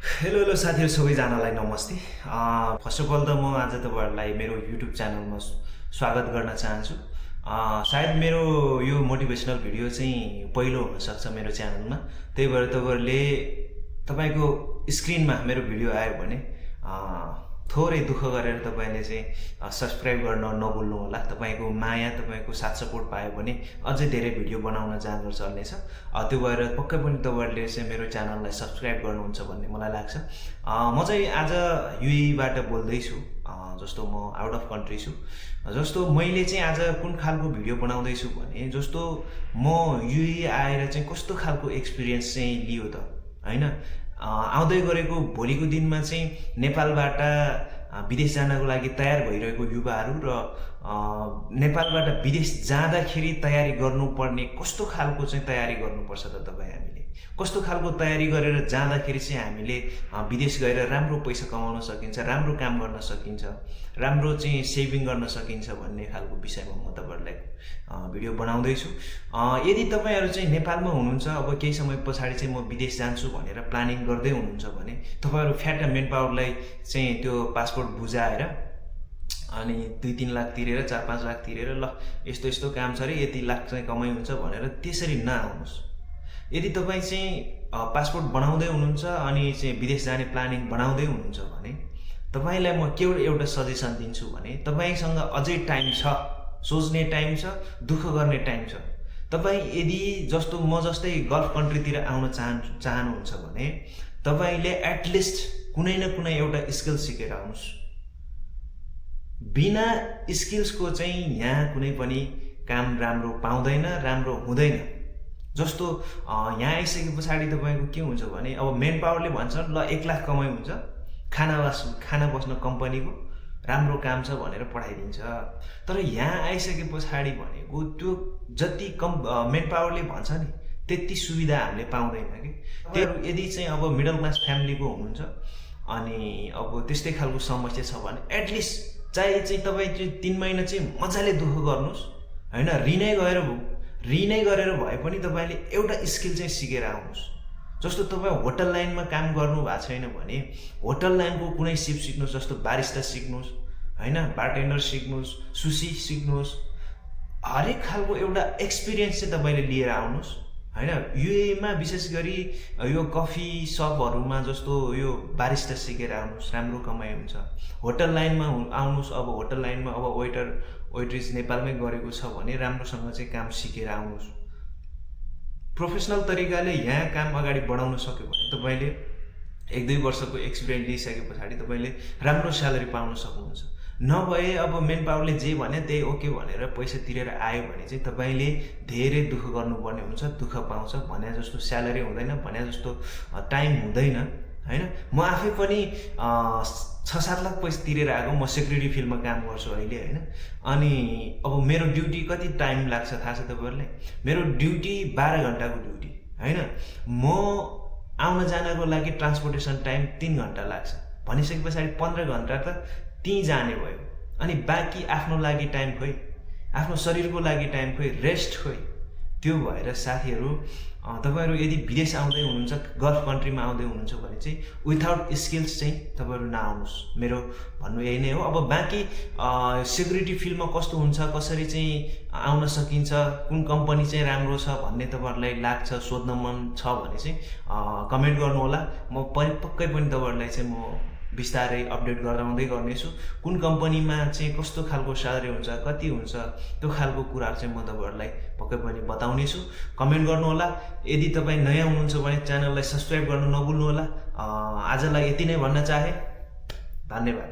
Hello साथीहरु सबैजनालाई नमस्ते। फर्स्ट अफ अल त म आज तपाईहरुलाई मेरो युट्युब च्यानलमा स्वागत गर्न चाहन्छु। सायद मेरो यो मोटिभेसनल भिडियो चाहिँ पहिलो हुन सक्छ मेरो च्यानलमा। त्यही भएर तपाईहरुले तपाईको स्क्रिनमा मेरो भिडियो आयो भने थोरै दुःख गरेर तपाईले चाहिँ सब्स्क्राइब गर्न नभुल्नु होला। तपाईको माया तपाईको साथ सपोर्ट पायो भने अझै धेरै भिडियो बनाउन जाँगर चल्नेछ। त्यो भएर पक्कै पनि तपाईहरुले चाहिँ मेरो च्यानललाई सब्स्क्राइब गर्नुहुन्छ भन्ने मलाई लाग्छ। म चाहिँ आज युएई बाट बोल्दै छु। जस्तो म आउट अफ कन्ट्री छु। जस्तो मैले चाहिँ आज कुन खालको भिडियो बनाउँदै छु भने जस्तो म युएई आएर चाहिँ कस्तो खालको एक्सपिरियन्स चाहिँ लियो त हैन। आउँदै गरेको भोलिको दिनमा चाहिँ नेपालबाट विदेश जानको लागि तयार भइरहेको युवाहरू र नेपालबाट विदेश जाँदाखेरि तयारी गर्नुपर्ने कस्तो खालको चाहिँ तयारी गर्नुपर्छ त तपाईँ हामीले कस्तो खालको तयारी गरेर जाँदाखेरि चाहिँ हामीले विदेश गएर राम्रो पैसा कमाउन सकिन्छ, राम्रो काम गर्न सकिन्छ, राम्रो चाहिँ सेभिङ गर्न सकिन्छ भन्ने खालको विषयमा म तपाईहरुलाई भिडियो बनाउँदै छु। यदि तपाईहरु चाहिँ नेपालमा हुनुहुन्छ, अब केही समय पछाडी चाहिँ म विदेश जान्छु भनेर प्लानिङ गर्दै हुनुहुन्छ भने तपाईहरु फ्याट मेन पावरलाई चाहिँ त्यो पासपोर्ट बुझाएर अनि 2-3 लाख तिरेर 4-5 लाख तिरेर ल यस्तो यस्तो काम छ रे यति लाख चाहिँ कमाइ हुन्छ भनेर त्यसरी नआउनुस्। यदि तपाई चाहिँ पासपोर्ट बनाउँदै हुनुहुन्छ अनि चाहिँ विदेश जाने प्लानिङ बनाउँदै हुनुहुन्छ भने तपाईलाई म के एउटा सजेसन दिन्छु भने तपाईसँग अझै टाइम छ, सोच्ने टाइम छ, दुःख गर्ने टाइम छ। तपाई यदि जस्तो म जस्तै गल्फ कन्ट्रीतिर आउन चाहनुहुन्छ भने तपाईले एटलिस्ट कुनै न कुनै एउटा स्किल सिकेर आउनुस्। बिना स्किल्सको चाहिँ यहाँ कुनै पनि काम राम्रो पाउँदैन, राम्रो हुँदैन। जस्तो यहाँ आइसके पछाडी तपाईको के हुन्छ भने अब मेन पावरले भन्छ ल 1 लाख कमाइ हुन्छ, खाना बस्न कम्पनीको राम्रो काम छ भनेर पठाइदिन्छ। तर यहाँ आइसके पछाडी भनेको त्यो जति मेन पावरले भन्छ नि त्यति सुविधा हामीले पाउँदैन के। त्यो यदि चाहिँ अब मिडल क्लास फ्यामिलीको हुनुहुन्छ अनि अब त्यस्तै खालको समस्या छ भने एटलिस्ट चाहे चाहिँ तपाई चाहिँ 3 महिना चाहिँ मजाले दुःख गर्नुस् हैन, रिनै गरेर भए पनि तपाईले एउटा स्किल चाहिँ सिकेर आउनुस्। जस्तो तपाई होटल लाइनमा काम गर्नु भएको छैन भने होटल लाइनको कुनै सिप सिक्नुस्, जस्तो बारिस्टा सिक्नुस् हैन, बारटेन्डर सिक्नुस्, सुशी सिक्नुस्। हरेक खालको एउटा एक्सपिरियन्स चाहिँ तपाईले लिएर आउनुस् हैन। युएई मा विशेष गरी यो कफी शपहरुमा जस्तो यो बारिस्टा सिकेर आउनुस्, राम्रो कमाइ हुन्छ। होटल लाइनमा आउनुस्, अब होटल लाइनमा अब वेटर वेट्रेस नेपालमै गरेको छ भने राम्रोसँग चाहिँ काम सिकेर आउनुस्। प्रोफेसनल तरिकाले यहाँ काम अगाडि बढाउन सक्यो भने तपाईले 1-2 वर्षको एक्सपिरियन्स लिइसके पछाडी तपाईले राम्रो स्यालेरी पाउन सक्नुहुन्छ। नभए अब मेन पावरले जे भने त्यही ओके भनेर पैसा तिरेर आयो भने चाहिँ तपाईले धेरै दुःख गर्नुपर्ने हुन्छ, दुःख पाउँछ, भने जस्तो स्यालेरी हुँदैन, भने जस्तो टाइम हुँदैन हैन। म आफै पनि 6-7 लाख पैसा तिरेर आएको, म सेक्युरिटी फिल्डमा काम गर्छु अहिले हैन। अनि अब मेरो ड्युटी कति टाइम लाग्छ थाहा छ तपाईहरुलाई? मेरो ड्युटी 12 घण्टाको ड्युटी हैन। म आउन जानको लागि ट्रान्सपोर्टेसन टाइम 3 घण्टा लाग्छ भनिसके पछाडी 15 घण्टा त त्यही जाने भयो। अनि बाँकी आफ्नो लागि टाइम खोइ, आफ्नो शरीरको लागि टाइम खोइ, रेस्ट खोइ। त्यो भएर साथीहरु तपाईहरु यदि विदेश आउँदै हुनुहुन्छ, गल्फ कन्ट्रीमा आउँदै हुनुहुन्छ भने चाहिँ विदाउट स्किल्स चाहिँ तपाईहरु नआउनुस्। मेरो भन्नु यही नै हो। अब बाँकी सेक्युरिटी फिल्डमा कस्तो हुन्छ, कसरी चाहिँ आउन सकिन्छ, कुन कम्पनी चाहिँ राम्रो छ भन्ने तपाईहरुलाई लाग्छ, सोध्न मन छ भने चाहिँ कमेन्ट गर्नु होला। म पक्कै पनि तपाईहरुलाई चाहिँ म बिस्तारै अपडेट गराउँदै गर्नेछु। कुन कम्पनीमा चाहिँ कस्तो खालको स्यालेरी हुन्छ, कति हुन्छ, त्यो खालको कुराहरु चाहिँ म तपाईहरुलाई पक्कै पनि बताउने छु। कमेन्ट गर्नु होला। यदि तपाई नयाँ हुनुहुन्छ भने च्यानललाई सब्स्क्राइब गर्न नभुल्नु होला। आजलाई यति नै भन्न चाहे। धन्यवाद।